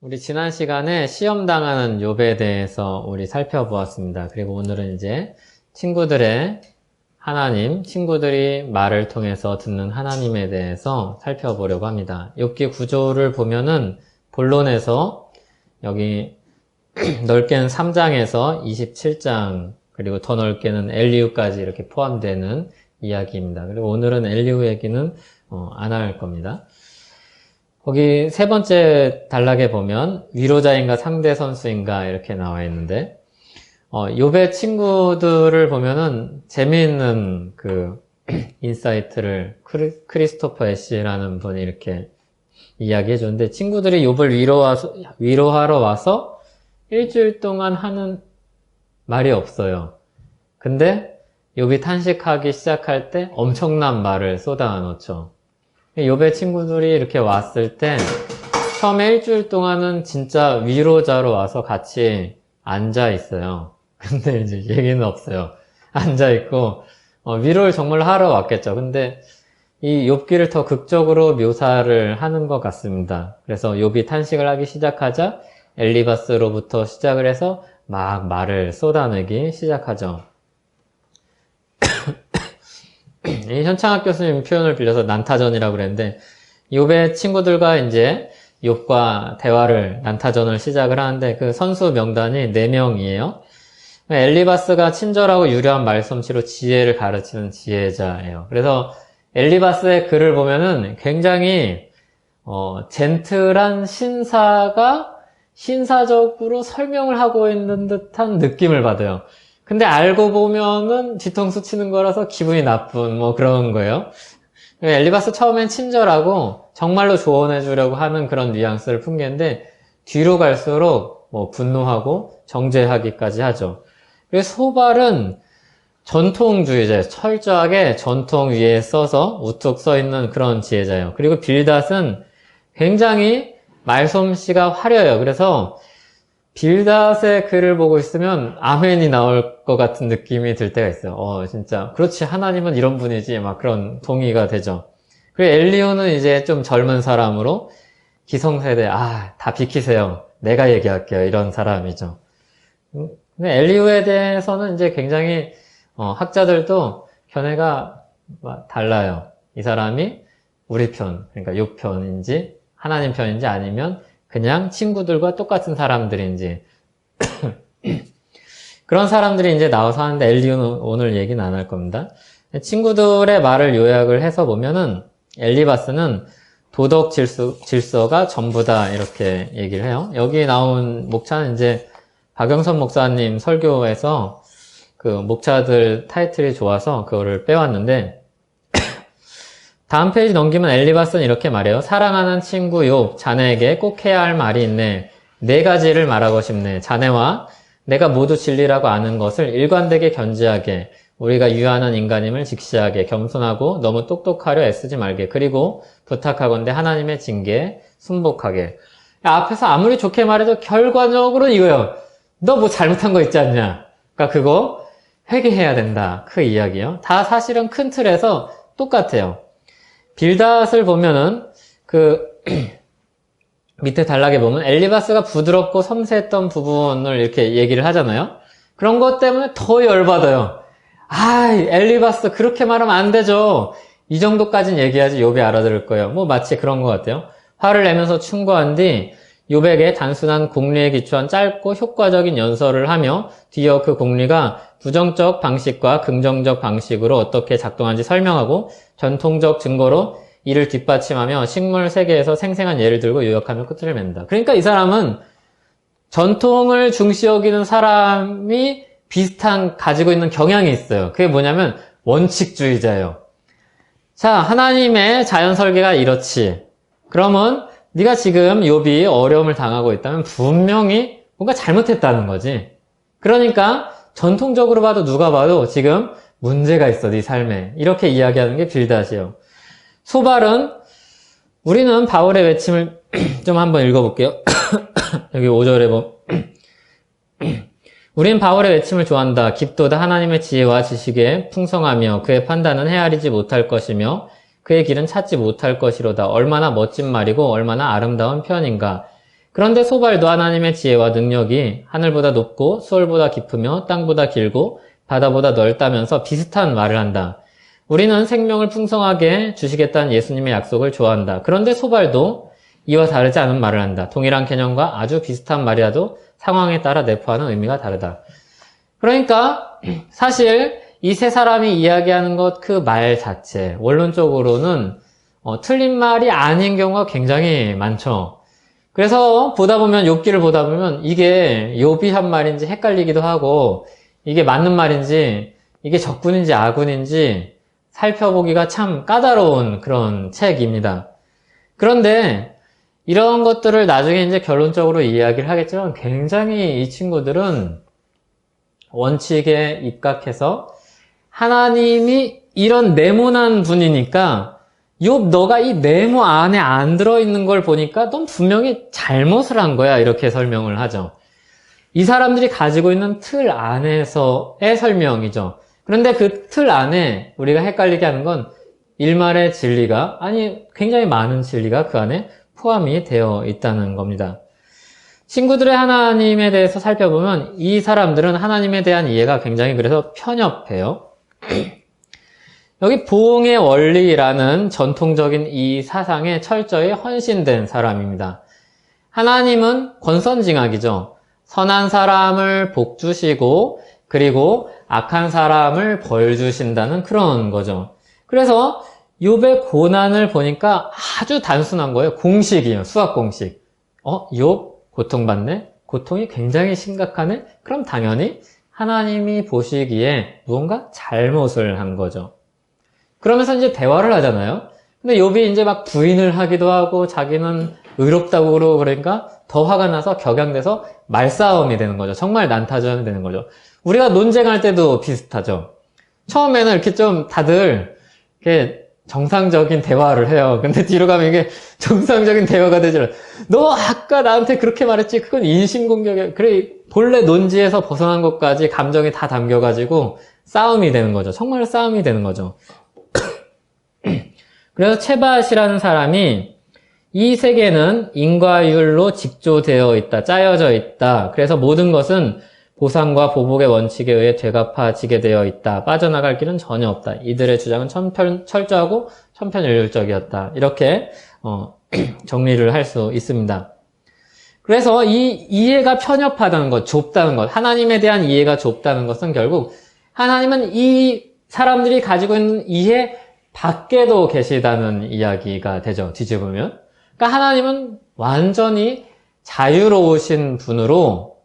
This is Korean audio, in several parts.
우리 지난 시간에 시험 당하는 욥에 대해서 우리 살펴보았습니다. 그리고 오늘은 이제 친구들의 하나님, 친구들이 말을 통해서 듣는 하나님에 대해서 살펴보려고 합니다. 욥기 구조를 보면은 본론에서 여기 넓게는 3장에서 27장, 그리고 더 넓게는 엘리후까지 이렇게 포함되는 이야기입니다. 그리고 오늘은 엘리후 얘기는 안 할 겁니다. 거기 세 번째 단락에 보면 위로자인가 상대 선수인가 이렇게 나와 있는데 욥의 친구들을 보면은 재미있는 그 인사이트를 크리스토퍼 애쉬라는 분이 이렇게 이야기해 줬는데, 친구들이 욥을 위로하러 와서 일주일 동안 하는 말이 없어요. 근데 욥이 탄식하기 시작할 때 엄청난 말을 쏟아놓죠. 욥의 친구들이 이렇게 왔을 때 처음에 일주일 동안은 진짜 위로자로 와서 같이 앉아 있어요. 근데 이제 얘기는 없어요. 앉아 있고 위로를 정말 하러 왔겠죠. 근데 이 욥기를 더 극적으로 묘사를 하는 것 같습니다. 그래서 욥이 탄식을 하기 시작하자 엘리바스로부터 시작을 해서 막 말을 쏟아내기 시작하죠. 이 현창학 교수님 표현을 빌려서 난타전이라고 그랬는데, 욥의 친구들과 이제 욥과 대화를, 난타전을 시작을 하는데 그 선수 명단이 4명이에요. 엘리바스가 친절하고 유려한 말솜씨로 지혜를 가르치는 지혜자예요. 그래서 엘리바스의 글을 보면은 굉장히 젠틀한 신사가 신사적으로 설명을 하고 있는 듯한 느낌을 받아요. 근데 알고 보면은 뒤통수 치는 거라서 기분이 나쁜 그런 거예요. 엘리바스 처음엔 친절하고 정말로 조언해 주려고 하는 그런 뉘앙스를 풍기는데 뒤로 갈수록 분노하고 정죄하기까지 하죠. 그래서 소발은 전통주의자예요. 철저하게 전통 위에 써서 우뚝 서 있는 그런 지혜자예요. 그리고 빌닷은 굉장히 말솜씨가 화려해요. 그래서 빌닷의 글을 보고 있으면 아멘이 나올 것 같은 느낌이 들 때가 있어요. 진짜 그렇지, 하나님은 이런 분이지, 막 그런 동의가 되죠. 그리고 엘리후는 이제 좀 젊은 사람으로 기성세대, 다 비키세요, 내가 얘기할게요, 이런 사람이죠. 근데 엘리후에 대해서는 이제 굉장히 학자들도 견해가 달라요. 이 사람이 우리 편, 그러니까 욥 편인지 하나님 편인지 아니면 그냥 친구들과 똑같은 사람들인지 그런 사람들이 이제 나와서 하는데, 엘리후는 오늘 얘기는 안 할 겁니다. 친구들의 말을 요약을 해서 보면은 엘리바스는 도덕 질서가 전부다 이렇게 얘기를 해요. 여기 나온 목차는 이제 박영선 목사님 설교에서 그 목차들 타이틀이 좋아서 그거를 빼왔는데, 다음 페이지 넘기면 엘리바스는 이렇게 말해요. 사랑하는 친구 욥, 자네에게 꼭 해야 할 말이 있네. 4가지를 말하고 싶네. 자네와 내가 모두 진리라고 아는 것을 일관되게 견지하게, 우리가 유한한 인간임을 직시하게, 겸손하고 너무 똑똑하려 애쓰지 말게, 그리고 부탁하건대 하나님의 징계에 순복하게. 앞에서 아무리 좋게 말해도 결과적으로 이거예요. 너 뭐 잘못한 거 있지 않냐? 그러니까 그거 회개해야 된다, 그 이야기예요. 다 사실은 큰 틀에서 똑같아요. 빌닷을 보면은 밑에 단락에 보면 엘리바스가 부드럽고 섬세했던 부분을 이렇게 얘기를 하잖아요. 그런 것 때문에 더 열받아요. 엘리바스 그렇게 말하면 안 되죠. 이 정도까지는 얘기하지 욥이 알아들을 거예요. 마치 그런 것 같아요. 화를 내면서 충고한 뒤 욥에게 단순한 공리에 기초한 짧고 효과적인 연설을 하며 뒤이어 그 공리가 부정적 방식과 긍정적 방식으로 어떻게 작동하는지 설명하고 전통적 증거로 이를 뒷받침하며 식물 세계에서 생생한 예를 들고 요약하며 끝을 맺는다. 그러니까 이 사람은 전통을 중시 여기는 사람이 가지고 있는 경향이 있어요. 그게 뭐냐면 원칙주의자예요. 자, 하나님의 자연 설계가 이렇지. 그러면 네가 지금 욥이 어려움을 당하고 있다면 분명히 뭔가 잘못했다는 거지. 그러니까 전통적으로 봐도 누가 봐도 지금 문제가 있어, 네 삶에. 이렇게 이야기하는 게 빌닷이에요. 소발은, 우리는 바울의 외침을 좀 한번 읽어볼게요. 여기 5절에 우린 바울의 외침을 좋아한다. 깊도다 하나님의 지혜와 지식에 풍성하며 그의 판단은 헤아리지 못할 것이며 그의 길은 찾지 못할 것이로다. 얼마나 멋진 말이고 얼마나 아름다운 표현인가. 그런데 소발도 하나님의 지혜와 능력이 하늘보다 높고 수월보다 깊으며 땅보다 길고 바다보다 넓다면서 비슷한 말을 한다. 우리는 생명을 풍성하게 주시겠다는 예수님의 약속을 좋아한다. 그런데 소발도 이와 다르지 않은 말을 한다. 동일한 개념과 아주 비슷한 말이라도 상황에 따라 내포하는 의미가 다르다. 그러니까 사실 이 세 사람이 이야기하는 것 그 말 자체 원론적으로는 틀린 말이 아닌 경우가 굉장히 많죠. 그래서 욥기를 보다 보면 이게 욥이 한 말인지 헷갈리기도 하고 이게 맞는 말인지 이게 적군인지 아군인지 살펴보기가 참 까다로운 그런 책입니다. 그런데 이런 것들을 나중에 이제 결론적으로 이야기를 하겠지만 굉장히 이 친구들은 원칙에 입각해서 하나님이 이런 네모난 분이니까 욥 너가 이 네모 안에 안 들어있는 걸 보니까 넌 분명히 잘못을 한 거야 이렇게 설명을 하죠. 이 사람들이 가지고 있는 틀 안에서의 설명이죠. 그런데 그 틀 안에 우리가 헷갈리게 하는 건 일말의 진리가 굉장히 많은 진리가 그 안에 포함이 되어 있다는 겁니다. 친구들의 하나님에 대해서 살펴보면 이 사람들은 하나님에 대한 이해가 굉장히 그래서 편협해요. 여기 부흥의 원리라는 전통적인 이 사상에 철저히 헌신된 사람입니다. 하나님은 권선징악이죠. 선한 사람을 복 주시고 그리고 악한 사람을 벌 주신다는 그런 거죠. 그래서 욥의 고난을 보니까 아주 단순한 거예요. 공식이에요. 수학 공식. 욥 고통받네? 고통이 굉장히 심각하네? 그럼 당연히 하나님이 보시기에 무언가 잘못을 한 거죠. 그러면서 이제 대화를 하잖아요. 근데 욥이 이제 막 부인을 하기도 하고 자기는 의롭다고 그러고 그러니까 더 화가 나서 격양돼서 말싸움이 되는 거죠. 정말 난타전이 되는 거죠. 우리가 논쟁할 때도 비슷하죠. 처음에는 이렇게 좀 다들 이렇게 정상적인 대화를 해요. 근데 뒤로 가면 이게 정상적인 대화가 되지 않아요. 너 아까 나한테 그렇게 말했지? 그건 인신공격이야. 그래, 본래 논지에서 벗어난 것까지 감정이 다 담겨가지고 싸움이 되는 거죠. 정말 싸움이 되는 거죠. 그래서 체밧이라는 사람이 이 세계는 인과율로 직조되어 있다, 짜여져 있다. 그래서 모든 것은 보상과 보복의 원칙에 의해 되갚아지게 되어 있다. 빠져나갈 길은 전혀 없다. 이들의 주장은 철저하고 천편일률적이었다. 이렇게 정리를 할 수 있습니다. 그래서 이 이해가 편협하다는 것, 좁다는 것, 하나님에 대한 이해가 좁다는 것은 결국 하나님은 이 사람들이 가지고 있는 이해 밖에도 계시다는 이야기가 되죠. 뒤집으면. 그러니까 하나님은 완전히 자유로우신 분으로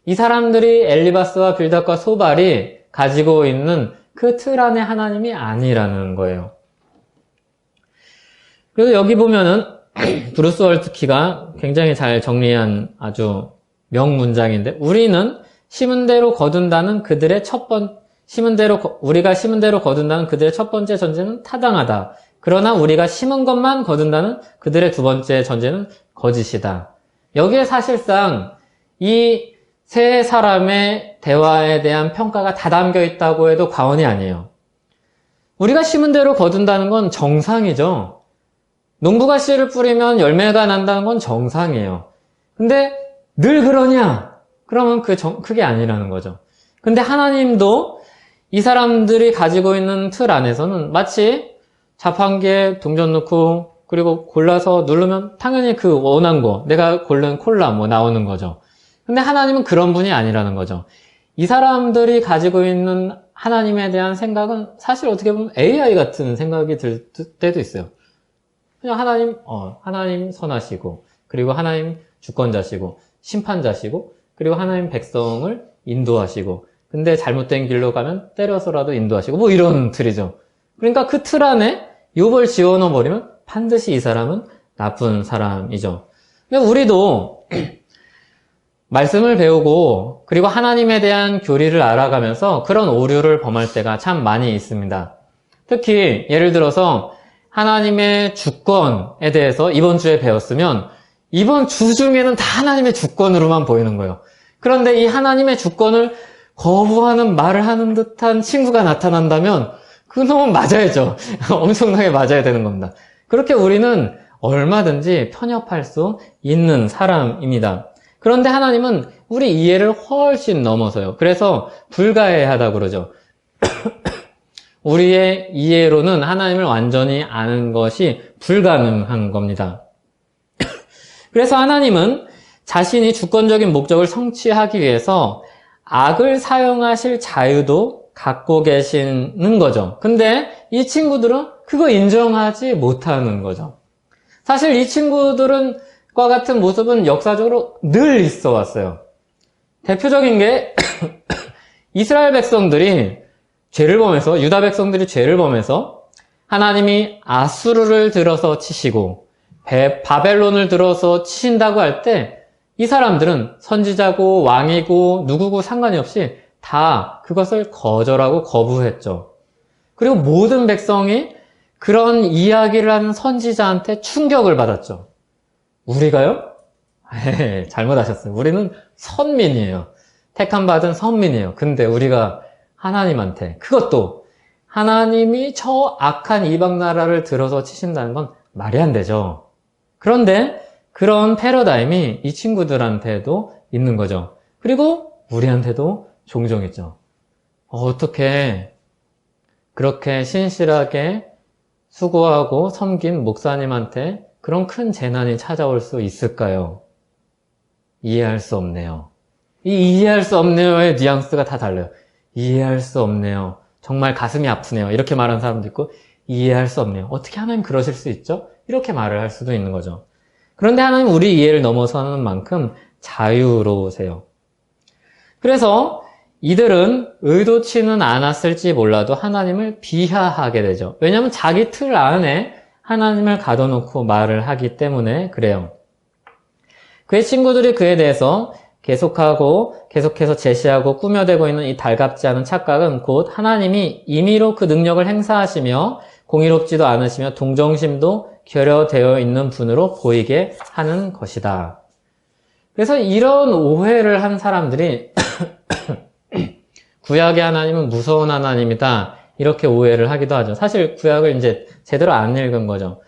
이 사람들이 엘리바스와 빌닷과 소발이 가지고 있는 그 틀 안에 하나님이 아니라는 거예요. 그래서 여기 보면은 브루스 월트키가 굉장히 잘 정리한 아주 명문장인데 우리는 심은 대로 거둔다는 그들의 우리가 심은 대로 거둔다는 그들의 첫 번째 전제는 타당하다. 그러나 우리가 심은 것만 거둔다는 그들의 두 번째 전제는 거짓이다. 여기에 사실상 이 세 사람의 대화에 대한 평가가 다 담겨 있다고 해도 과언이 아니에요. 우리가 심은 대로 거둔다는 건 정상이죠. 농부가 씨를 뿌리면 열매가 난다는 건 정상이에요. 근데 늘 그러냐? 그러면 그게 아니라는 거죠. 근데 하나님도 이 사람들이 가지고 있는 틀 안에서는 마치 자판기에 동전 넣고 그리고 골라서 누르면 당연히 그 원한 거, 내가 고른 콜라 나오는 거죠. 근데 하나님은 그런 분이 아니라는 거죠. 이 사람들이 가지고 있는 하나님에 대한 생각은 사실 어떻게 보면 AI 같은 생각이 들 때도 있어요. 그냥 하나님 선하시고, 그리고 하나님 주권자시고, 심판자시고, 그리고 하나님 백성을 인도하시고, 근데 잘못된 길로 가면 때려서라도 인도하시고, 이런 틀이죠. 그러니까 그 틀 안에 욥을 지어넣어 버리면 반드시 이 사람은 나쁜 사람이죠. 근데 우리도 말씀을 배우고 그리고 하나님에 대한 교리를 알아가면서 그런 오류를 범할 때가 참 많이 있습니다. 특히 예를 들어서 하나님의 주권에 대해서 이번 주에 배웠으면 이번 주 중에는 다 하나님의 주권으로만 보이는 거예요. 그런데 이 하나님의 주권을 거부하는 말을 하는 듯한 친구가 나타난다면 그 놈은 맞아야죠. 엄청나게 맞아야 되는 겁니다. 그렇게 우리는 얼마든지 편협할 수 있는 사람입니다. 그런데 하나님은 우리 이해를 훨씬 넘어서요. 그래서 불가해하다고 그러죠. 우리의 이해로는 하나님을 완전히 아는 것이 불가능한 겁니다. 그래서 하나님은 자신이 주권적인 목적을 성취하기 위해서 악을 사용하실 자유도 갖고 계시는 거죠. 근데 이 친구들은 그거 인정하지 못하는 거죠. 사실 이 친구들은 과 같은 모습은 역사적으로 늘 있어 왔어요. 대표적인 게 이스라엘 백성들이 죄를 범해서, 유다 백성들이 죄를 범해서 하나님이 아수르를 들어서 치시고 바벨론을 들어서 치신다고 할 때 이 사람들은 선지자고 왕이고 누구고 상관이 없이 다 그것을 거절하고 거부했죠. 그리고 모든 백성이 그런 이야기를 하는 선지자한테 충격을 받았죠. 우리가요? 잘못하셨어요. 우리는 선민이에요. 택함 받은 선민이에요. 근데 우리가 하나님한테, 그것도 하나님이 저 악한 이방 나라를 들어서 치신다는 건 말이 안 되죠. 그런데 그런 패러다임이 이 친구들한테도 있는 거죠. 그리고 우리한테도 종종 있죠. 어떻게 그렇게 신실하게 수고하고 섬긴 목사님한테 그런 큰 재난이 찾아올 수 있을까요? 이해할 수 없네요. 이 이해할 수 없네요의 뉘앙스가 다 달라요. 이해할 수 없네요. 정말 가슴이 아프네요. 이렇게 말하는 사람도 있고, 이해할 수 없네요. 어떻게 하나님 그러실 수 있죠? 이렇게 말을 할 수도 있는 거죠. 그런데 하나님 우리 이해를 넘어서는 만큼 자유로우세요. 그래서 이들은 의도치는 않았을지 몰라도 하나님을 비하하게 되죠. 왜냐하면 자기 틀 안에 하나님을 가둬놓고 말을 하기 때문에 그래요. 그의 친구들이 그에 대해서 계속해서 제시하고 꾸며대고 있는 이 달갑지 않은 착각은 곧 하나님이 임의로 그 능력을 행사하시며 공의롭지도 않으시며 동정심도 결여되어 있는 분으로 보이게 하는 것이다. 그래서 이런 오해를 한 사람들이 구약의 하나님은 무서운 하나님이다. 이렇게 오해를 하기도 하죠. 사실 구약을 이제 제대로 안 읽은 거죠.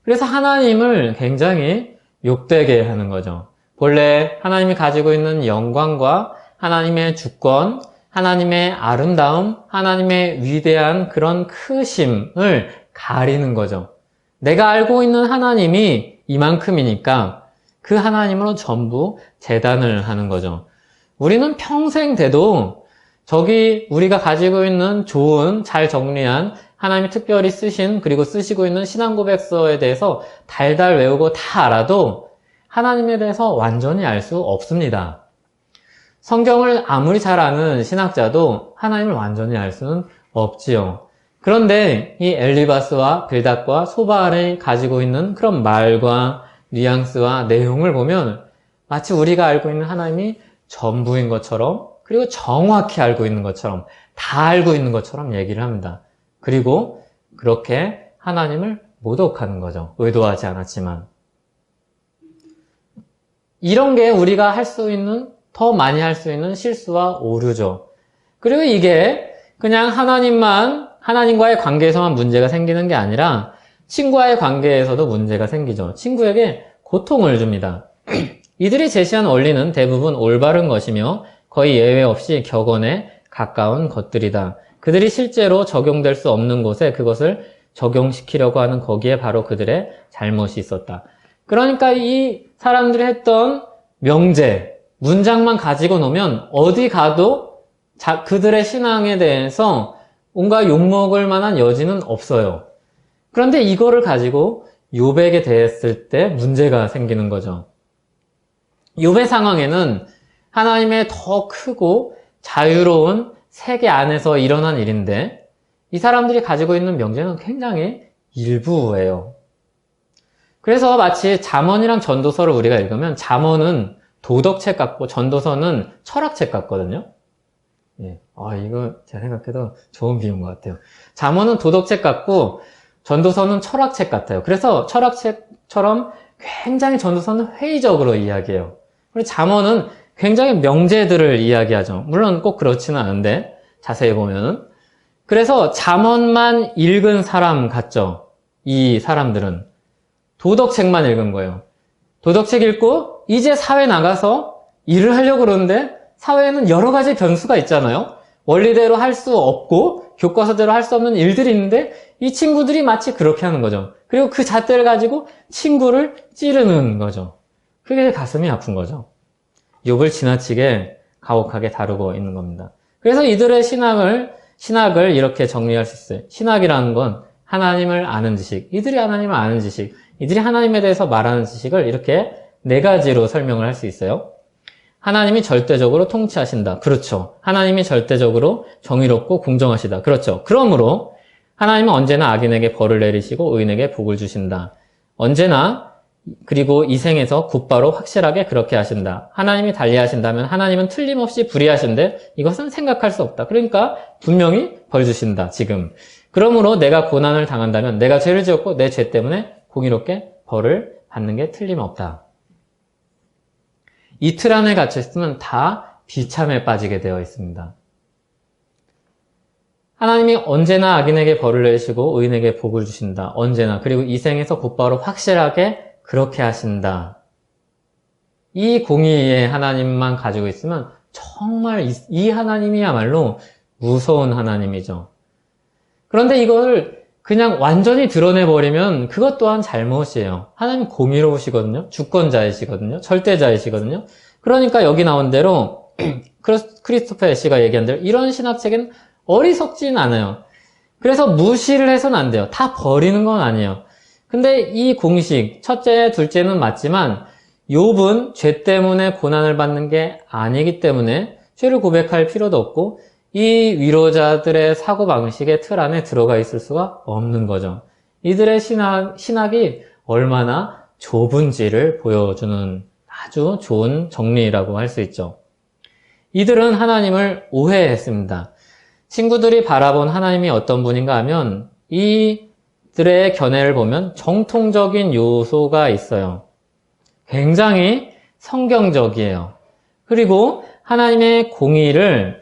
그래서 하나님을 굉장히 욕되게 하는 거죠. 본래 하나님이 가지고 있는 영광과 하나님의 주권, 하나님의 아름다움, 하나님의 위대한 그런 크심을 가리는 거죠. 내가 알고 있는 하나님이 이만큼이니까 그 하나님으로 전부 재단을 하는 거죠. 우리는 평생 돼도 저기 우리가 가지고 있는 좋은, 잘 정리한 하나님이 특별히 쓰신, 그리고 쓰시고 있는 신앙고백서에 대해서 달달 외우고 다 알아도 하나님에 대해서 완전히 알 수 없습니다. 성경을 아무리 잘 아는 신학자도 하나님을 완전히 알 수는 없지요. 그런데 이 엘리바스와 빌닷과 소발이 가지고 있는 그런 말과 뉘앙스와 내용을 보면 마치 우리가 알고 있는 하나님이 전부인 것처럼, 그리고 정확히 알고 있는 것처럼, 다 알고 있는 것처럼 얘기를 합니다. 그리고 그렇게 하나님을 모독하는 거죠. 의도하지 않았지만. 이런 게 우리가 할 수 있는, 더 많이 할 수 있는 실수와 오류죠. 그리고 이게 그냥 하나님과의 관계에서만 문제가 생기는 게 아니라 친구와의 관계에서도 문제가 생기죠. 친구에게 고통을 줍니다. 이들이 제시한 원리는 대부분 올바른 것이며 거의 예외 없이 격언에 가까운 것들이다. 그들이 실제로 적용될 수 없는 곳에 그것을 적용시키려고 하는 거기에 바로 그들의 잘못이 있었다. 그러니까 이 사람들이 했던 명제, 문장만 가지고 놓으면 어디 가도 그들의 신앙에 대해서 뭔가 욕먹을 만한 여지는 없어요. 그런데 이거를 가지고 욥에게 대했을 때 문제가 생기는 거죠. 욥의 상황에는 하나님의 더 크고 자유로운 세계 안에서 일어난 일인데 이 사람들이 가지고 있는 명제는 굉장히 일부예요. 그래서 마치 잠언이랑 전도서를 우리가 읽으면 잠언은 도덕책 같고 전도서는 철학책 같거든요. 예. 이거 제가 생각해도 좋은 비유인 것 같아요. 잠언은 도덕책 같고 전도서는 철학책 같아요. 그래서 철학책처럼 굉장히 전도서는 회의적으로 이야기해요. 그리고 잠언은 굉장히 명제들을 이야기하죠. 물론 꼭 그렇지는 않은데 자세히 보면은. 그래서 잠언만 읽은 사람 같죠. 이 사람들은. 도덕책만 읽은 거예요. 도덕책 읽고 이제 사회 나가서 일을 하려고 그러는데 사회에는 여러 가지 변수가 있잖아요. 원리대로 할 수 없고 교과서대로 할 수 없는 일들이 있는데 이 친구들이 마치 그렇게 하는 거죠. 그리고 그 잣대를 가지고 친구를 찌르는 거죠. 그게 가슴이 아픈 거죠. 욥을 지나치게 가혹하게 다루고 있는 겁니다. 그래서 이들의 신학을 이렇게 정리할 수 있어요. 신학이라는 건 하나님을 아는 지식, 이들이 하나님을 아는 지식, 이들이 하나님에 대해서 말하는 지식을 이렇게 네 가지로 설명을 할 수 있어요. 하나님이 절대적으로 통치하신다. 그렇죠. 하나님이 절대적으로 정의롭고 공정하시다. 그렇죠. 그러므로 하나님은 언제나 악인에게 벌을 내리시고 의인에게 복을 주신다. 언제나 그리고 이 생에서 곧바로 확실하게 그렇게 하신다. 하나님이 달리하신다면 하나님은 틀림없이 불의하신데 이것은 생각할 수 없다. 그러니까 분명히 벌 주신다. 지금. 그러므로 내가 고난을 당한다면 내가 죄를 지었고 내 죄 때문에 공의롭게 벌을 받는 게 틀림없다. 이 틀 안에 갇혀 있으면 다 비참에 빠지게 되어 있습니다. 하나님이 언제나 악인에게 벌을 내리시고 의인에게 복을 주신다. 언제나. 그리고 이 생에서 곧바로 확실하게 그렇게 하신다. 이 공의의 하나님만 가지고 있으면 정말 이 하나님이야말로 무서운 하나님이죠. 그런데 이걸 그냥 완전히 드러내버리면 그것 또한 잘못이에요. 하나님 공의로우시거든요. 주권자이시거든요. 절대자이시거든요. 그러니까 여기 나온 대로 크리스토퍼 애쉬가 얘기한 대로 이런 신학책은 어리석진 않아요. 그래서 무시를 해서는 안 돼요. 다 버리는 건 아니에요. 근데 이 공식, 첫째, 둘째는 맞지만 욥은 죄 때문에 고난을 받는 게 아니기 때문에 죄를 고백할 필요도 없고 이 위로자들의 사고방식의 틀 안에 들어가 있을 수가 없는 거죠. 이들의 신학이 얼마나 좁은지를 보여주는 아주 좋은 정리라고 할 수 있죠. 이들은 하나님을 오해했습니다. 친구들이 바라본 하나님이 어떤 분인가 하면 이들의 견해를 보면 정통적인 요소가 있어요. 굉장히 성경적이에요. 그리고 하나님의 공의를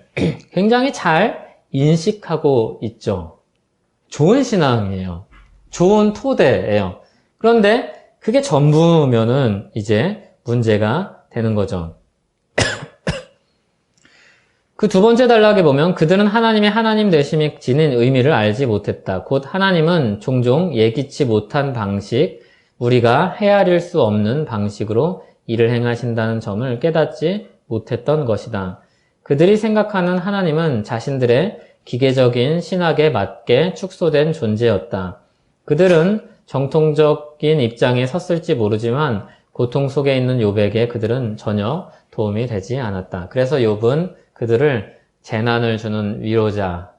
굉장히 잘 인식하고 있죠. 좋은 신앙이에요. 좋은 토대예요. 그런데 그게 전부면은 이제 문제가 되는 거죠. 그 두 번째 단락에 보면 그들은 하나님의 하나님 되심이 지닌 의미를 알지 못했다. 곧 하나님은 종종 예기치 못한 방식, 우리가 헤아릴 수 없는 방식으로 일을 행하신다는 점을 깨닫지 못했던 것이다. 그들이 생각하는 하나님은 자신들의 기계적인 신학에 맞게 축소된 존재였다. 그들은 정통적인 입장에 섰을지 모르지만 고통 속에 있는 욥에게 그들은 전혀 도움이 되지 않았다. 그래서 욥은 그들을 재난을 주는 위로자,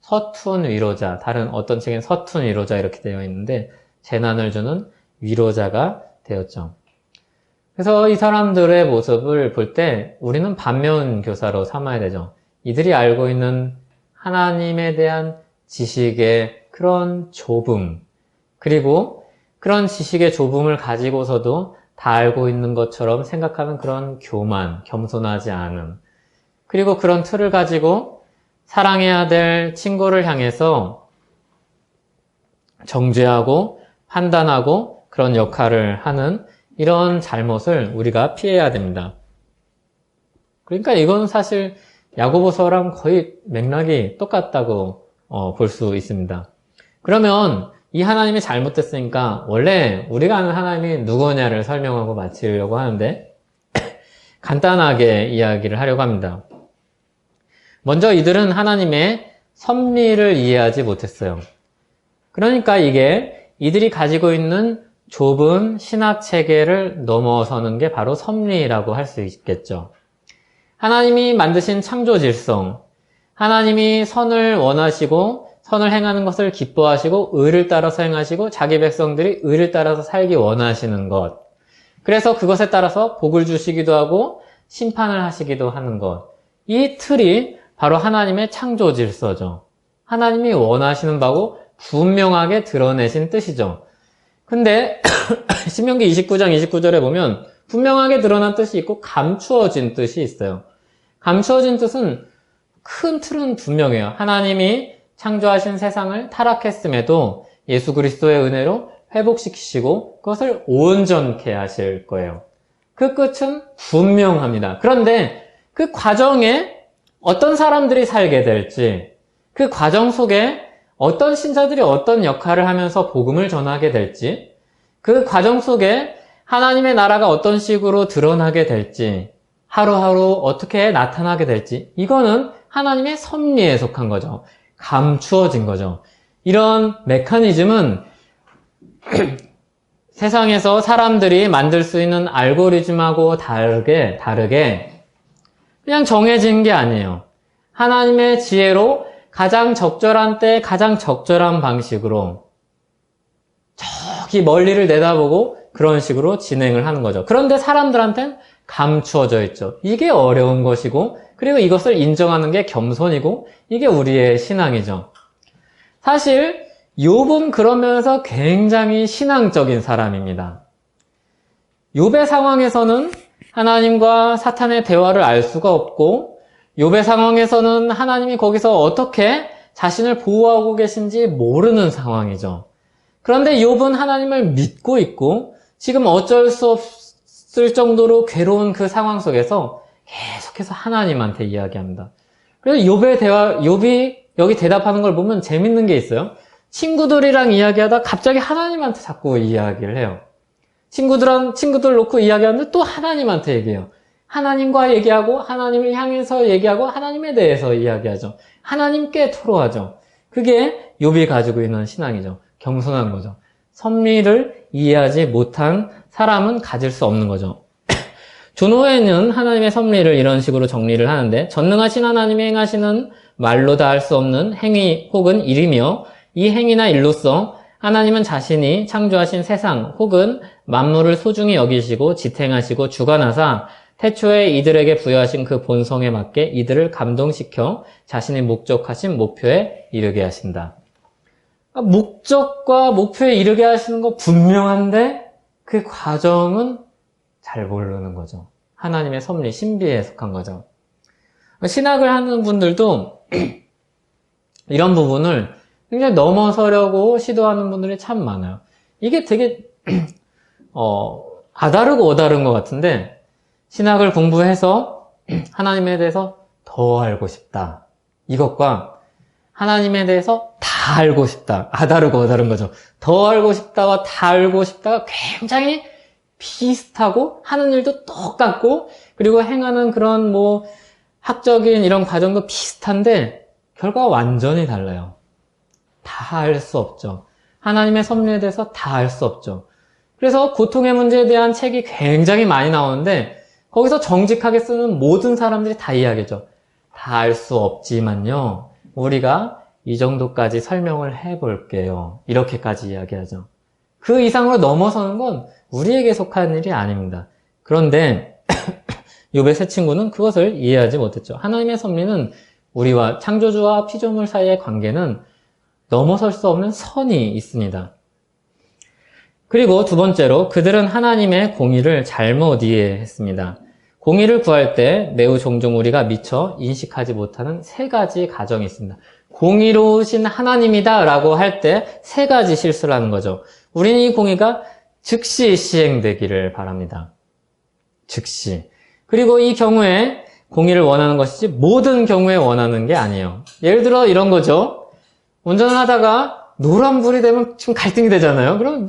서툰 위로자, 다른 어떤 책엔 서툰 위로자 이렇게 되어 있는데 재난을 주는 위로자가 되었죠. 그래서 이 사람들의 모습을 볼 때 우리는 반면교사로 삼아야 되죠. 이들이 알고 있는 하나님에 대한 지식의 그런 좁음, 그리고 그런 지식의 좁음을 가지고서도 다 알고 있는 것처럼 생각하는 그런 교만, 겸손하지 않음, 그리고 그런 틀을 가지고 사랑해야 될 친구를 향해서 정죄하고 판단하고 그런 역할을 하는 이런 잘못을 우리가 피해야 됩니다. 그러니까 이건 사실 야고보서랑 거의 맥락이 똑같다고 볼 수 있습니다. 그러면 이 하나님이 잘못됐으니까 원래 우리가 아는 하나님이 누구냐를 설명하고 마치려고 하는데 간단하게 이야기를 하려고 합니다. 먼저 이들은 하나님의 섭리를 이해하지 못했어요. 그러니까 이게 이들이 가지고 있는 좁은 신학 체계를 넘어서는 게 바로 섭리라고 할 수 있겠죠. 하나님이 만드신 창조 질성, 하나님이 선을 원하시고 선을 행하는 것을 기뻐하시고 의를 따라서 행하시고 자기 백성들이 의를 따라서 살기 원하시는 것, 그래서 그것에 따라서 복을 주시기도 하고 심판을 하시기도 하는 것, 이 틀이 바로 하나님의 창조 질서죠. 하나님이 원하시는 바고 분명하게 드러내신 뜻이죠. 근데 신명기 29장 29절에 보면 분명하게 드러난 뜻이 있고 감추어진 뜻이 있어요. 감추어진 뜻은 큰 틀은 분명해요. 하나님이 창조하신 세상을 타락했음에도 예수 그리스도의 은혜로 회복시키시고 그것을 온전케 하실 거예요. 그 끝은 분명합니다. 그런데 그 과정에 어떤 사람들이 살게 될지, 그 과정 속에 어떤 신자들이 어떤 역할을 하면서 복음을 전하게 될지, 그 과정 속에 하나님의 나라가 어떤 식으로 드러나게 될지, 하루하루 어떻게 나타나게 될지, 이거는 하나님의 섭리에 속한 거죠. 감추어진 거죠. 이런 메커니즘은 세상에서 사람들이 만들 수 있는 알고리즘하고 다르게 그냥 정해진 게 아니에요. 하나님의 지혜로 가장 적절한 때 가장 적절한 방식으로 저기 멀리를 내다보고 그런 식으로 진행을 하는 거죠. 그런데 사람들한테는 감추어져 있죠. 이게 어려운 것이고, 그리고 이것을 인정하는 게 겸손이고, 이게 우리의 신앙이죠. 사실 욥은 그러면서 굉장히 신앙적인 사람입니다. 욥의 상황에서는 하나님과 사탄의 대화를 알 수가 없고, 욥의 상황에서는 하나님이 거기서 어떻게 자신을 보호하고 계신지 모르는 상황이죠. 그런데 욥은 하나님을 믿고 있고 지금 어쩔 수 없을 정도로 괴로운 그 상황 속에서 계속해서 하나님한테 이야기합니다. 그래서 욥이 여기 대답하는 걸 보면 재밌는 게 있어요. 친구들이랑 이야기하다 갑자기 하나님한테 자꾸 이야기를 해요. 친구들 놓고 이야기하는데 또 하나님한테 얘기해요. 하나님과 얘기하고 하나님을 향해서 얘기하고 하나님에 대해서 이야기하죠. 하나님께 토로하죠. 그게 욥이 가지고 있는 신앙이죠. 겸손한 거죠. 섭리를 이해하지 못한 사람은 가질 수 없는 거죠. 존호에는 하나님의 섭리를 이런 식으로 정리를 하는데, 전능하신 하나님이 행하시는 말로 다 할 수 없는 행위 혹은 일이며, 이 행위나 일로써 하나님은 자신이 창조하신 세상 혹은 만물을 소중히 여기시고 지탱하시고 주관하사 태초에 이들에게 부여하신 그 본성에 맞게 이들을 감동시켜 자신이 목적하신 목표에 이르게 하신다. 목적과 목표에 이르게 하시는 거 분명한데 그 과정은 잘 모르는 거죠. 하나님의 섭리, 신비에 속한 거죠. 신학을 하는 분들도 이런 부분을 굉장히 넘어서려고 시도하는 분들이 참 많아요. 이게 되게 아다르고 어다른 것 같은데, 신학을 공부해서 하나님에 대해서 더 알고 싶다, 이것과 하나님에 대해서 다 알고 싶다, 아다르고 어다른 거죠. 더 알고 싶다와 다 알고 싶다가 굉장히 비슷하고 하는 일도 똑같고, 그리고 행하는 그런 학적인 이런 과정도 비슷한데 결과가 완전히 달라요. 다 알 수 없죠. 하나님의 섭리에 대해서 다 알 수 없죠. 그래서 고통의 문제에 대한 책이 굉장히 많이 나오는데, 거기서 정직하게 쓰는 모든 사람들이 다 이야기죠. 다 알 수 없지만요, 우리가 이 정도까지 설명을 해볼게요. 이렇게까지 이야기하죠. 그 이상으로 넘어서는 건 우리에게 속한 일이 아닙니다. 그런데 욥의 세 친구는 그것을 이해하지 못했죠. 하나님의 섭리는 우리와 창조주와 피조물 사이의 관계는 넘어설 수 없는 선이 있습니다. 그리고 두 번째로, 그들은 하나님의 공의를 잘못 이해했습니다. 공의를 구할 때 매우 종종 우리가 미처 인식하지 못하는 세 가지 가정이 있습니다. 공의로우신 하나님이다 라고 할 때 세 가지 실수를 하는 거죠. 우리는 이 공의가 즉시 시행되기를 바랍니다. 즉시. 그리고 이 경우에 공의를 원하는 것이지 모든 경우에 원하는 게 아니에요. 예를 들어 이런 거죠. 운전을 하다가 노란불이 되면 좀 갈등이 되잖아요. 그럼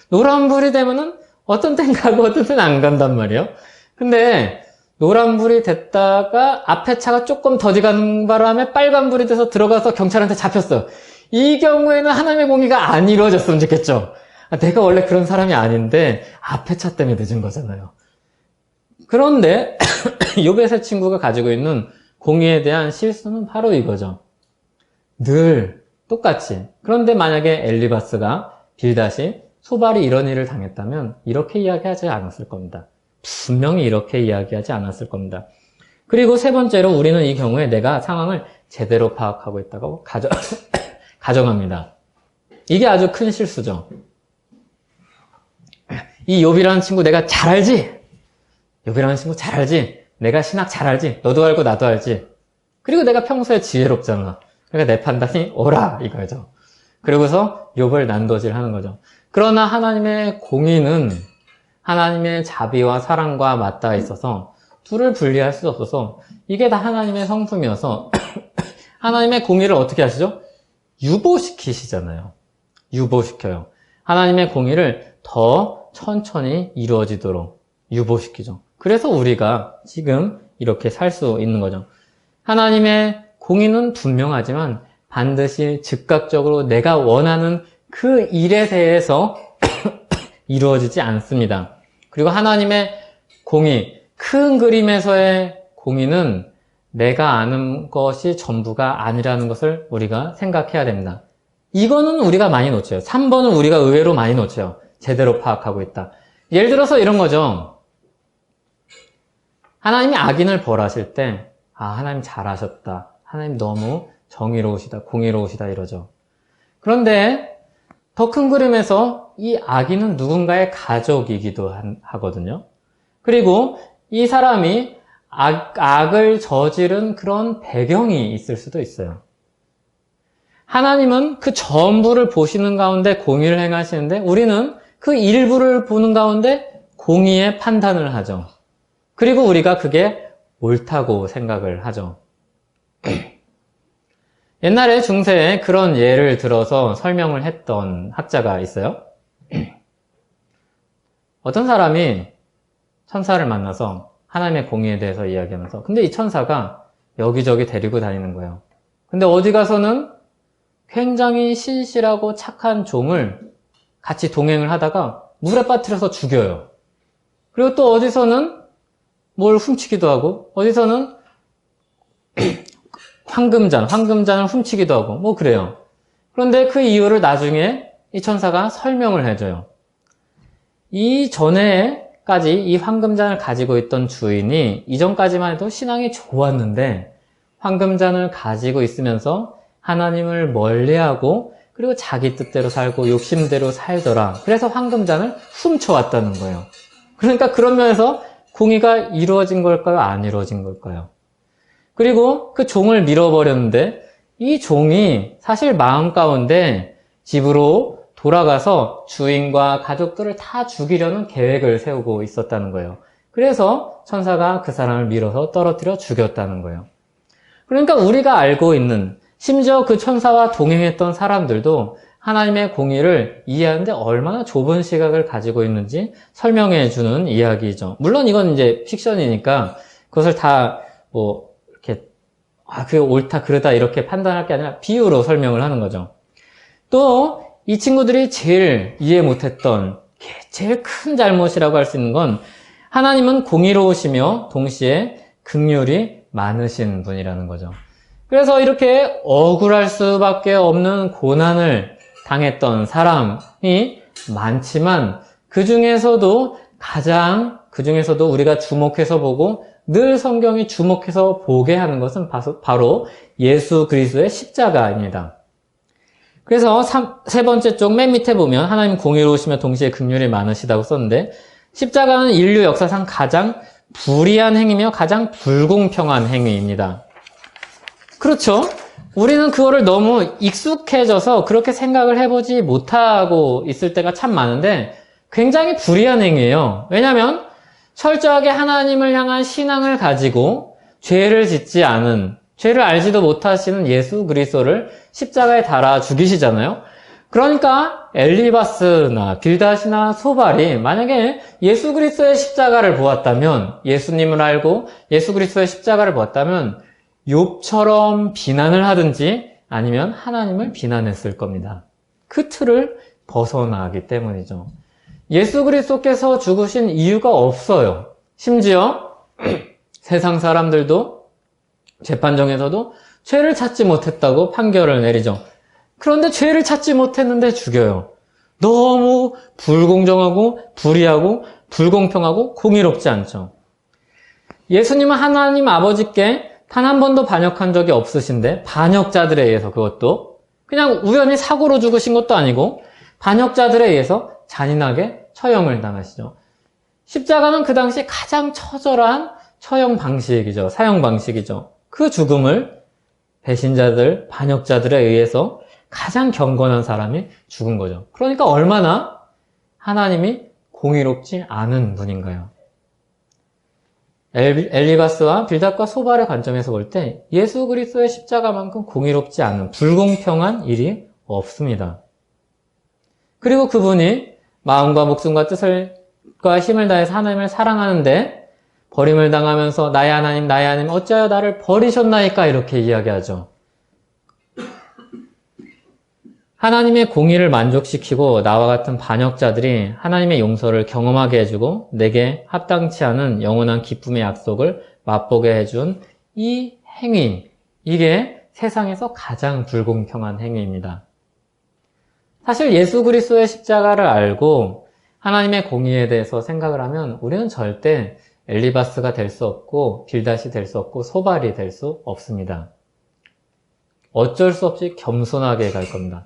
노란불이 되면은 어떤 땐 가고 어떤 땐 안 간단 말이에요. 근데 노란불이 됐다가 앞에 차가 조금 더디 가는 바람에 빨간불이 돼서 들어가서 경찰한테 잡혔어요. 이 경우에는 하나님의 공의가 안 이루어졌으면 좋겠죠. 내가 원래 그런 사람이 아닌데 앞에 차 때문에 늦은 거잖아요. 그런데 욥의 세 친구가 가지고 있는 공의에 대한 실수는 바로 이거죠. 늘 똑같이. 그런데 만약에 엘리바스가 빌닷이 소발이 이런 일을 당했다면 이렇게 이야기하지 않았을 겁니다. 분명히 이렇게 이야기하지 않았을 겁니다. 그리고 세 번째로, 우리는 이 경우에 내가 상황을 제대로 파악하고 있다고 가정합니다. 이게 아주 큰 실수죠. 이 욥이라는 친구 내가 잘 알지? 욥이라는 친구 잘 알지? 내가 신학 잘 알지? 너도 알고 나도 알지? 그리고 내가 평소에 지혜롭잖아. 그러니까 내 판단이 옳아, 이거죠. 그러고서 욥을 난도질하는 거죠. 그러나 하나님의 공의는 하나님의 자비와 사랑과 맞닿아 있어서 둘을 분리할 수 없어서 이게 다 하나님의 성품이어서 하나님의 공의를 어떻게 하시죠? 유보시키시잖아요. 유보시켜요. 하나님의 공의를 더 천천히 이루어지도록 유보시키죠. 그래서 우리가 지금 이렇게 살 수 있는 거죠. 하나님의 공의는 분명하지만 반드시 즉각적으로 내가 원하는 그 일에 대해서 이루어지지 않습니다. 그리고 하나님의 공의, 큰 그림에서의 공의는 내가 아는 것이 전부가 아니라는 것을 우리가 생각해야 됩니다. 이거는 우리가 많이 놓쳐요. 3번은 우리가 의외로 많이 놓쳐요. 제대로 파악하고 있다. 예를 들어서 이런 거죠. 하나님이 악인을 벌하실 때 하나님 잘하셨다. 하나님 너무 정의로우시다. 공의로우시다 이러죠. 그런데 더 큰 그림에서 이 악인은 누군가의 가족이기도 하거든요. 그리고 이 사람이 악을 저지른 그런 배경이 있을 수도 있어요. 하나님은 그 전부를 보시는 가운데 공의를 행하시는데 우리는 그 일부를 보는 가운데 공의의 판단을 하죠. 그리고 우리가 그게 옳다고 생각을 하죠. 옛날에 중세에 그런 예를 들어서 설명을 했던 학자가 있어요. 어떤 사람이 천사를 만나서 하나님의 공의에 대해서 이야기하면서 근데 이 천사가 여기저기 데리고 다니는 거예요. 근데 어디 가서는 굉장히 신실하고 착한 종을 같이 동행을 하다가 물에 빠뜨려서 죽여요. 그리고 또 어디서는 뭘 훔치기도 하고 어디서는 황금잔을 훔치기도 하고 뭐 그래요. 그런데 그 이유를 나중에 이 천사가 설명을 해줘요. 이전에까지 이 황금잔을 가지고 있던 주인이 이전까지만 해도 신앙이 좋았는데 황금잔을 가지고 있으면서 하나님을 멀리하고 그리고 자기 뜻대로 살고 욕심대로 살더라. 그래서 황금잔을 훔쳐왔다는 거예요. 그러니까 그런 면에서 공의가 이루어진 걸까요? 안 이루어진 걸까요? 그리고 그 종을 밀어버렸는데 이 종이 사실 마음 가운데 집으로 돌아가서 주인과 가족들을 다 죽이려는 계획을 세우고 있었다는 거예요. 그래서 천사가 그 사람을 밀어서 떨어뜨려 죽였다는 거예요. 그러니까 우리가 알고 있는 심지어 그 천사와 동행했던 사람들도 하나님의 공의를 이해하는데 얼마나 좁은 시각을 가지고 있는지 설명해 주는 이야기죠. 물론 이건 이제 픽션이니까 그것을 다 이렇게 그게 옳다 그르다 이렇게 판단할 게 아니라 비유로 설명을 하는 거죠. 또 이 친구들이 제일 이해 못했던 제일 큰 잘못이라고 할 수 있는 건 하나님은 공의로우시며 동시에 긍휼이 많으신 분이라는 거죠. 그래서 이렇게 억울할 수밖에 없는 고난을 당했던 사람이 많지만 그 중에서도 우리가 주목해서 보고 늘 성경이 주목해서 보게 하는 것은 바로 예수 그리스도의 십자가입니다. 그래서 세 번째 쪽 맨 밑에 보면 하나님 공의로우시며 동시에 긍휼이 많으시다고 썼는데 십자가는 인류 역사상 가장 불의한 행위며 가장 불공평한 행위입니다. 그렇죠? 우리는 그거를 너무 익숙해져서 그렇게 생각을 해보지 못하고 있을 때가 참 많은데 굉장히 불의한 행위예요. 왜냐하면 철저하게 하나님을 향한 신앙을 가지고 죄를 짓지 않은, 죄를 알지도 못하시는 예수 그리스도를 십자가에 달아 죽이시잖아요. 그러니까 엘리바스나 빌닷이나 소발이 만약에 예수 그리스도의 십자가를 보았다면, 예수님을 알고 예수 그리스도의 십자가를 보았다면 욥처럼 비난을 하든지 아니면 하나님을 비난했을 겁니다. 그 틀을 벗어나기 때문이죠. 예수 그리스도께서 죽으신 이유가 없어요. 심지어 세상 사람들도 재판정에서도 죄를 찾지 못했다고 판결을 내리죠. 그런데 죄를 찾지 못했는데 죽여요. 너무 불공정하고 불의하고 불공평하고 공의롭지 않죠. 예수님은 하나님 아버지께 단 한 번도 반역한 적이 없으신데 반역자들에 의해서, 그것도 그냥 우연히 사고로 죽으신 것도 아니고 반역자들에 의해서 잔인하게 처형을 당하시죠. 십자가는 그 당시 가장 처절한 처형 방식이죠. 사형 방식이죠. 그 죽음을 배신자들, 반역자들에 의해서 가장 경건한 사람이 죽은 거죠. 그러니까 얼마나 하나님이 공의롭지 않은 분인가요? 엘리바스와 빌닷과 소발의 관점에서 볼 때 예수 그리스도의 십자가만큼 공의롭지 않은 불공평한 일이 없습니다. 그리고 그분이 마음과 목숨과 뜻과 힘을 다해서 하나님을 사랑하는데 버림을 당하면서 나의 하나님 어찌하여 나를 버리셨나이까 이렇게 이야기하죠. 하나님의 공의를 만족시키고 나와 같은 반역자들이 하나님의 용서를 경험하게 해주고 내게 합당치 않은 영원한 기쁨의 약속을 맛보게 해준 이 행위, 이게 세상에서 가장 불공평한 행위입니다. 사실 예수 그리스도의 십자가를 알고 하나님의 공의에 대해서 생각을 하면 우리는 절대 엘리바스가 될 수 없고 빌닷이 될 수 없고 소발이 될 수 없습니다. 어쩔 수 없이 겸손하게 갈 겁니다.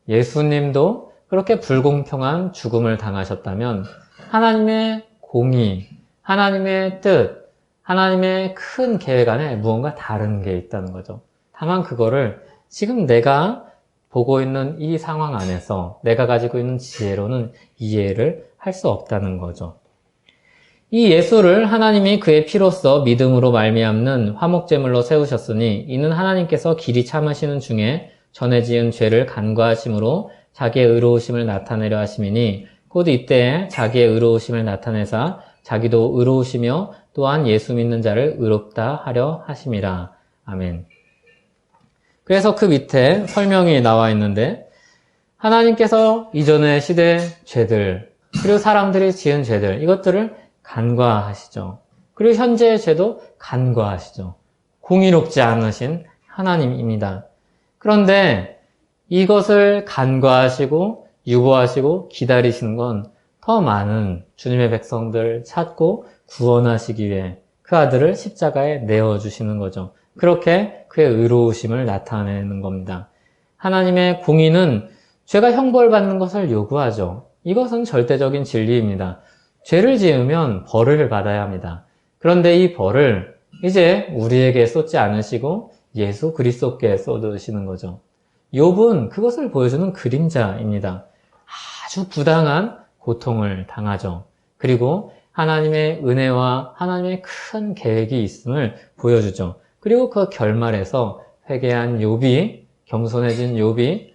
예수님도 그렇게 불공평한 죽음을 당하셨다면 하나님의 공의, 하나님의 뜻, 하나님의 큰 계획 안에 무언가 다른 게 있다는 거죠. 다만 그거를 지금 내가 보고 있는 이 상황 안에서 내가 가지고 있는 지혜로는 이해를 할 수 없다는 거죠. 이 예수를 하나님이 그의 피로써 믿음으로 말미암는 화목제물로 세우셨으니 이는 하나님께서 길이 참으시는 중에 전에 지은 죄를 간과하심으로 자기의 의로우심을 나타내려 하심이니 곧 이때에 자기의 의로우심을 나타내사 자기도 의로우시며 또한 예수 믿는 자를 의롭다 하려 하심이라. 아멘. 그래서 그 밑에 설명이 나와 있는데 하나님께서 이전의 시대 죄들 그리고 사람들이 지은 죄들 이것들을 간과하시죠. 그리고 현재의 죄도 간과하시죠. 공의롭지 않으신 하나님입니다. 그런데 이것을 간과하시고 유보하시고 기다리시는 건 더 많은 주님의 백성들 찾고 구원하시기 위해 그 아들을 십자가에 내어주시는 거죠. 그렇게 그의 의로우심을 나타내는 겁니다. 하나님의 공의는 죄가 형벌받는 것을 요구하죠. 이것은 절대적인 진리입니다. 죄를 지으면 벌을 받아야 합니다. 그런데 이 벌을 이제 우리에게 쏟지 않으시고 예수 그리스도께 쏟으시는 거죠. 욥은 그것을 보여주는 그림자입니다. 아주 부당한 고통을 당하죠. 그리고 하나님의 은혜와 하나님의 큰 계획이 있음을 보여주죠. 그리고 그 결말에서 회개한 욥이, 겸손해진 욥이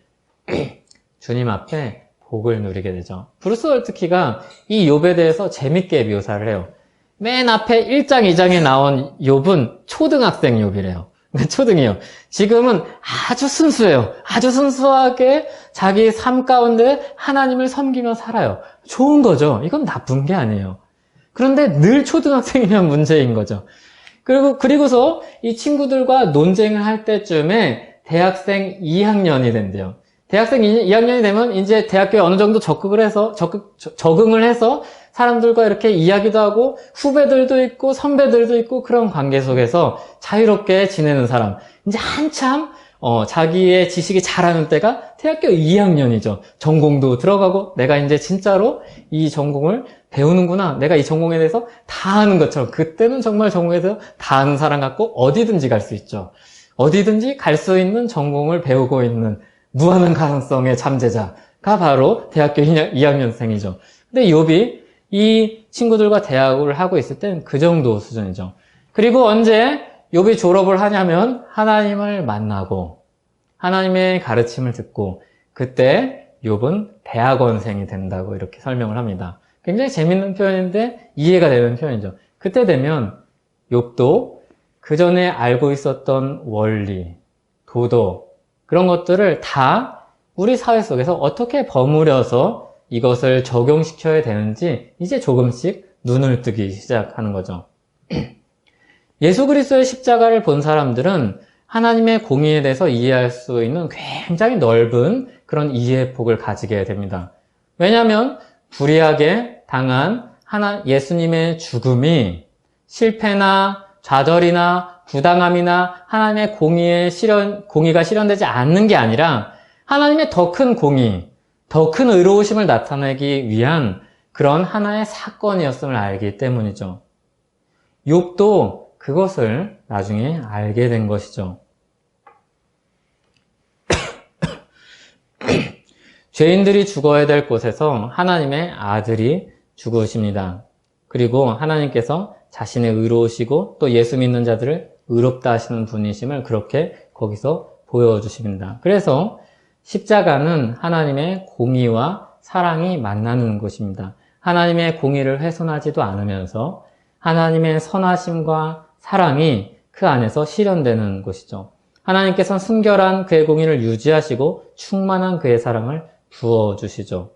주님 앞에 복을 누리게 되죠. 브루스 월트키가 이 욥에 대해서 재밌게 묘사를 해요. 맨 앞에 1장, 2장에 나온 욥은 초등학생 욥이래요. 초등이에요. 지금은 아주 순수해요. 아주 순수하게 자기 삶 가운데 하나님을 섬기며 살아요. 좋은 거죠. 이건 나쁜 게 아니에요. 그런데 늘 초등학생이면 문제인 거죠. 그리고서 이 친구들과 논쟁을 할 때쯤에 대학생 2학년이 된대요. 대학생 2학년이 되면 이제 대학교에 어느 정도 적응을 해서 사람들과 이렇게 이야기도 하고 후배들도 있고 선배들도 있고 그런 관계 속에서 자유롭게 지내는 사람. 이제 한참 자기의 지식이 자라는 때가 대학교 2학년이죠. 전공도 들어가고 내가 이제 진짜로 이 전공을 배우는구나. 내가 이 전공에 대해서 다 아는 것처럼 그때는 정말 전공에 대해서 다 아는 사람 같고 어디든지 갈 수 있죠. 어디든지 갈 수 있는 전공을 배우고 있는 무한한 가능성의 잠재자가 바로 대학교 2학년생이죠. 근데 욥이 이 친구들과 대학을 하고 있을 땐 그 정도 수준이죠. 그리고 언제 욥이 졸업을 하냐면 하나님을 만나고 하나님의 가르침을 듣고 그때 욥은 대학원생이 된다고 이렇게 설명을 합니다. 굉장히 재밌는 표현인데 이해가 되는 표현이죠. 그때 되면 욥도 그 전에 알고 있었던 원리, 도덕 그런 것들을 다 우리 사회 속에서 어떻게 버무려서 이것을 적용시켜야 되는지 이제 조금씩 눈을 뜨기 시작하는 거죠. 예수 그리스도의 십자가를 본 사람들은 하나님의 공의에 대해서 이해할 수 있는 굉장히 넓은 그런 이해의 폭을 가지게 됩니다. 왜냐하면 불의하게 당한 예수님의 죽음이 실패나 좌절이나 부당함이나 하나님의 공의가 실현되지 않는 게 아니라 하나님의 더 큰 공의, 더 큰 의로우심을 나타내기 위한 그런 하나의 사건이었음을 알기 때문이죠. 욥도 그것을 나중에 알게 된 것이죠. 죄인들이 죽어야 될 곳에서 하나님의 아들이 죽으십니다. 그리고 하나님께서 자신의 의로우시고 또 예수 믿는 자들을 의롭다 하시는 분이심을 그렇게 거기서 보여주십니다. 그래서 십자가는 하나님의 공의와 사랑이 만나는 곳입니다. 하나님의 공의를 훼손하지도 않으면서 하나님의 선하심과 사랑이 그 안에서 실현되는 곳이죠. 하나님께서는 순결한 그의 공의를 유지하시고 충만한 그의 사랑을 부어주시죠.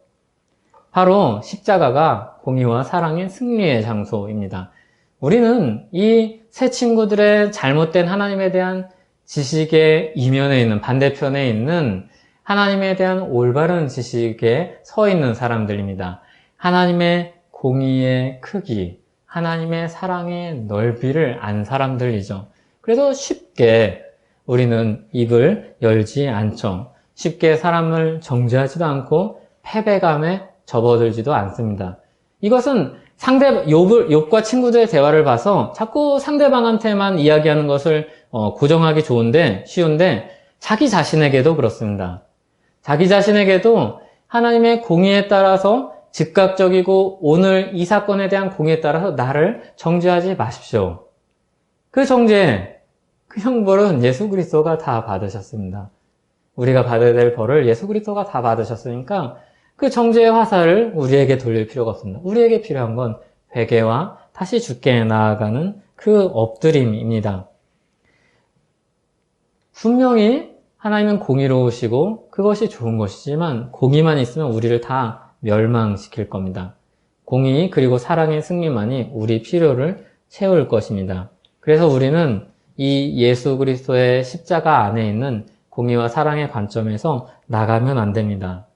바로 십자가가 공의와 사랑의 승리의 장소입니다. 우리는 이 세 친구들의 잘못된 하나님에 대한 지식의 이면에 있는, 반대편에 있는 하나님에 대한 올바른 지식에 서 있는 사람들입니다. 하나님의 공의의 크기, 하나님의 사랑의 넓이를 안 사람들이죠. 그래서 쉽게 우리는 입을 열지 않죠. 쉽게 사람을 정죄하지도 않고 패배감에 접어들지도 않습니다. 이것은 욥과 친구들의 대화를 봐서 자꾸 상대방한테만 이야기하는 것을 고정하기 쉬운데 자기 자신에게도 그렇습니다. 자기 자신에게도 하나님의 공의에 따라서 즉각적이고 오늘 이 사건에 대한 공의에 따라서 나를 정죄하지 마십시오. 그 정죄, 그 형벌은 예수 그리스도가 다 받으셨습니다. 우리가 받아야 될 벌을 예수 그리스도가 다 받으셨으니까 그 정죄의 화살을 우리에게 돌릴 필요가 없습니다. 우리에게 필요한 건 회개와 다시 주께 나아가는 그 엎드림입니다. 분명히 하나님은 공의로우시고 그것이 좋은 것이지만 공의만 있으면 우리를 다 멸망시킬 겁니다. 공의 그리고 사랑의 승리만이 우리 필요를 채울 것입니다. 그래서 우리는 이 예수 그리스도의 십자가 안에 있는 공의와 사랑의 관점에서 나가면 안 됩니다.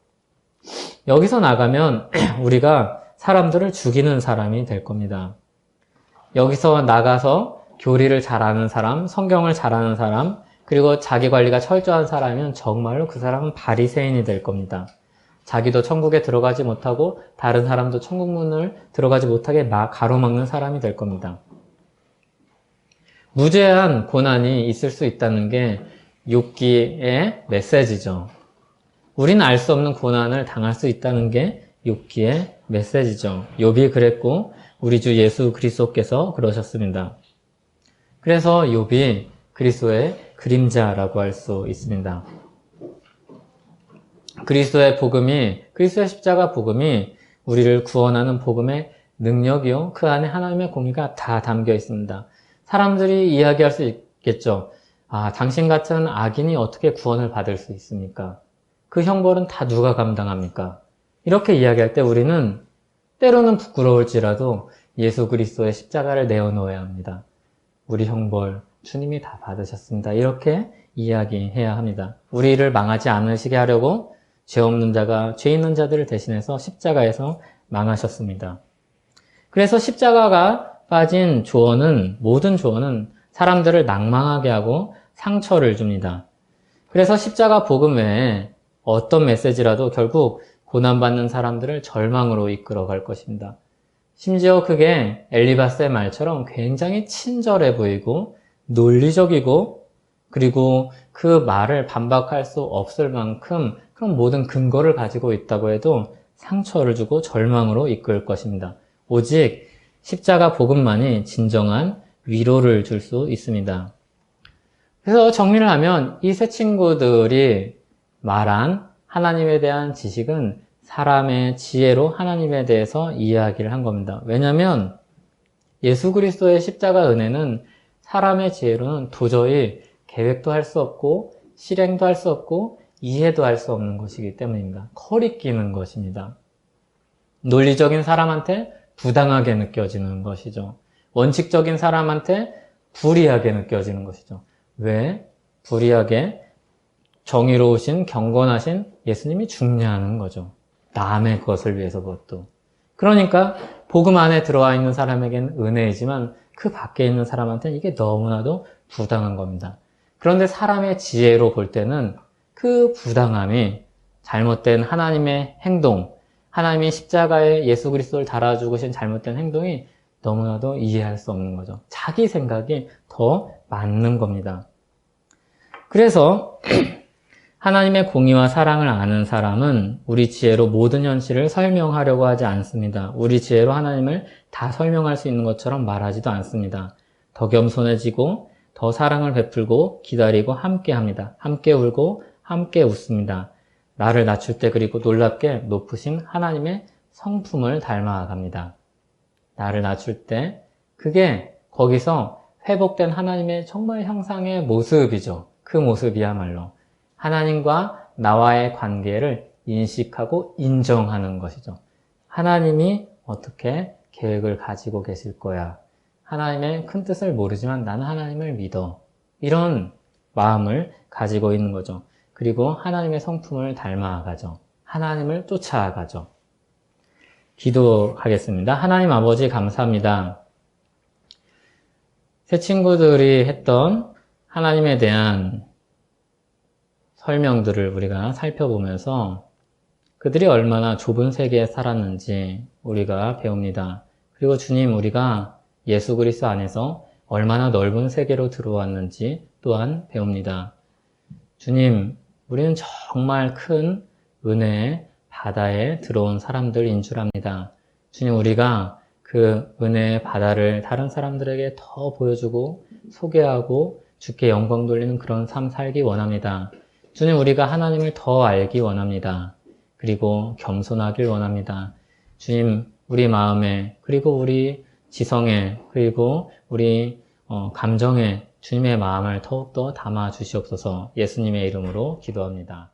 여기서 나가면 우리가 사람들을 죽이는 사람이 될 겁니다. 여기서 나가서 교리를 잘하는 사람, 성경을 잘하는 사람, 그리고 자기 관리가 철저한 사람이면 정말로 그 사람은 바리새인이 될 겁니다. 자기도 천국에 들어가지 못하고 다른 사람도 천국 문을 들어가지 못하게 가로막는 사람이 될 겁니다. 무제한 고난이 있을 수 있다는 게 욥기의 메시지죠. 우리는 알 수 없는 고난을 당할 수 있다는 게 욥기의 메시지죠. 욥이 그랬고 우리 주 예수 그리스도께서 그러셨습니다. 그래서 욥이 그리스도의 그림자라고 할 수 있습니다. 그리스도의 십자가 복음이 우리를 구원하는 복음의 능력이요. 그 안에 하나님의 공의가 다 담겨 있습니다. 사람들이 이야기할 수 있겠죠. 당신 같은 악인이 어떻게 구원을 받을 수 있습니까? 그 형벌은 다 누가 감당합니까? 이렇게 이야기할 때 우리는 때로는 부끄러울지라도 예수 그리스도의 십자가를 내어놓아야 합니다. 우리 형벌 주님이 다 받으셨습니다. 이렇게 이야기해야 합니다. 우리를 망하지 않으시게 하려고 죄 없는 자가 죄 있는 자들을 대신해서 십자가에서 망하셨습니다. 그래서 십자가가 빠진 모든 조언은 사람들을 낭망하게 하고 상처를 줍니다. 그래서 십자가 복음 외에 어떤 메시지라도 결국 고난받는 사람들을 절망으로 이끌어갈 것입니다. 심지어 그게 엘리바스의 말처럼 굉장히 친절해 보이고 논리적이고 그리고 그 말을 반박할 수 없을 만큼 그런 모든 근거를 가지고 있다고 해도 상처를 주고 절망으로 이끌 것입니다. 오직 십자가 복음만이 진정한 위로를 줄 수 있습니다. 그래서 정리를 하면 이 세 친구들이 말한 하나님에 대한 지식은 사람의 지혜로 하나님에 대해서 이야기를 한 겁니다. 왜냐하면 예수 그리스도의 십자가 은혜는 사람의 지혜로는 도저히 계획도 할 수 없고 실행도 할 수 없고 이해도 할 수 없는 것이기 때문입니다. 거리끼는 것입니다. 논리적인 사람한테 부당하게 느껴지는 것이죠. 원칙적인 사람한테 불의하게 느껴지는 것이죠. 왜? 불의하게 정의로우신 경건하신 예수님이 중요한 거죠. 남의 것을 위해서 그것도. 그러니까 복음 안에 들어와 있는 사람에게는 은혜이지만 그 밖에 있는 사람한테는 이게 너무나도 부당한 겁니다. 그런데 사람의 지혜로 볼 때는 그 부당함이 잘못된 하나님의 행동, 하나님이 십자가에 예수 그리스도를 달아 죽으신 잘못된 행동이 너무나도 이해할 수 없는 거죠. 자기 생각이 더 맞는 겁니다. 그래서 하나님의 공의와 사랑을 아는 사람은 우리 지혜로 모든 현실을 설명하려고 하지 않습니다. 우리 지혜로 하나님을 다 설명할 수 있는 것처럼 말하지도 않습니다. 더 겸손해지고 더 사랑을 베풀고 기다리고 함께 합니다. 함께 울고 함께 웃습니다. 나를 낮출 때 그리고 놀랍게 높으신 하나님의 성품을 닮아갑니다. 나를 낮출 때 그게 거기서 회복된 하나님의 정말 형상의 모습이죠. 그 모습이야말로 하나님과 나와의 관계를 인식하고 인정하는 것이죠. 하나님이 어떻게 계획을 가지고 계실 거야. 하나님의 큰 뜻을 모르지만 나는 하나님을 믿어. 이런 마음을 가지고 있는 거죠. 그리고 하나님의 성품을 닮아가죠. 하나님을 쫓아가죠. 기도하겠습니다. 하나님 아버지 감사합니다. 새 친구들이 했던 하나님에 대한 설명들을 우리가 살펴보면서 그들이 얼마나 좁은 세계에 살았는지 우리가 배웁니다. 그리고 주님, 우리가 예수 그리스도 안에서 얼마나 넓은 세계로 들어왔는지 또한 배웁니다. 주님, 우리는 정말 큰 은혜의 바다에 들어온 사람들인 줄 압니다. 주님, 우리가 그 은혜의 바다를 다른 사람들에게 더 보여주고 소개하고 주께 영광 돌리는 그런 삶 살기 원합니다. 주님, 우리가 하나님을 더 알기 원합니다. 그리고 겸손하길 원합니다. 주님, 우리 마음에 그리고 우리 지성에 그리고 우리 감정에 주님의 마음을 더욱더 담아 주시옵소서. 예수님의 이름으로 기도합니다.